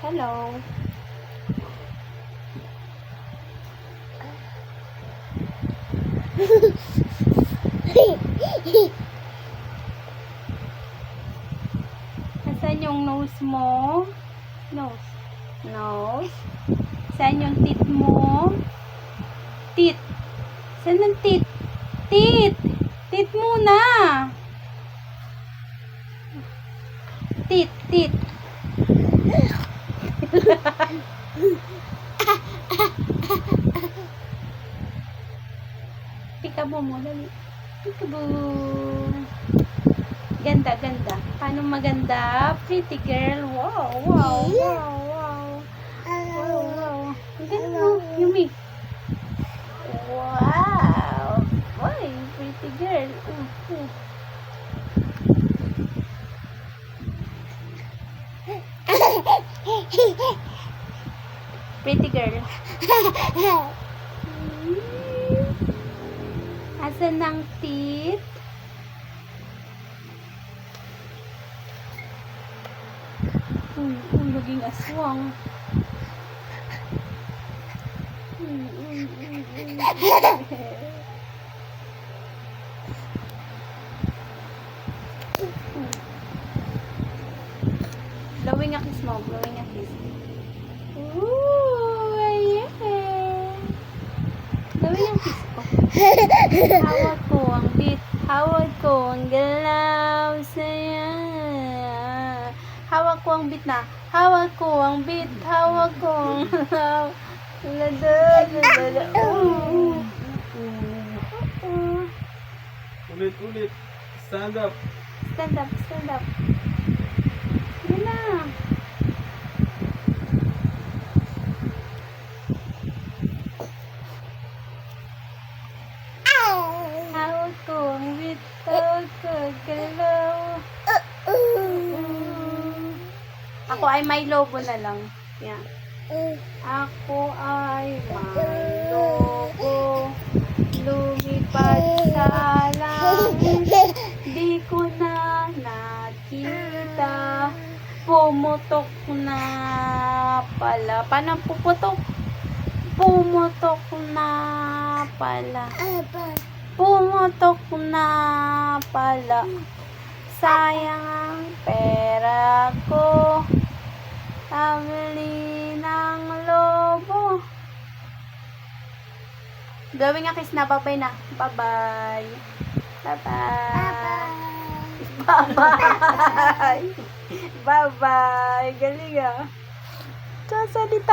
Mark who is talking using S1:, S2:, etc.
S1: Hello. Nasaan yung nose mo? Nose. Nose. Saan yung teeth mo? Teeth. Saan ang teeth? Teeth. Teeth muna. Teeth. Teeth. Peekaboo mo. Dali. Peekaboo. Ganda, ganda. Paano maganda? Pretty girl. Wow, wow, wow, wow. Wow, wow. Ang ganda mo. Yumi. Wow. Ay, pretty girl. Pretty girl. Asan ang teeth? Naging aswang. Blowing a kiss mo. Blowing a kiss. Ooh, yeah. Blowing a kiss ko. Hawak ko ang beat. Hawak ko ang galaw saya. Hawak ko ang beat na. Hawak ko ang beat. Hawak ko ang galaw.
S2: Ulit, ulit. Stand up.
S1: Stand up, stand up. Yan na. Hawak ko ang beat. Hawak ko ang galaw. Ako ay may lobo na lang. Yan. Ako ay may lobo. Lumipad sa langit. Di ko na nakita. Pumutok na pala. Paano puputok? Pumutok na pala. Pumutok na pala. Sayang ang pera ko. Pamili ng lobo. Gawin nga kiss na. Bye-bye na. Bye-bye. Bye-bye. Bye-bye. Bye-bye. Galing ah. Kasalita.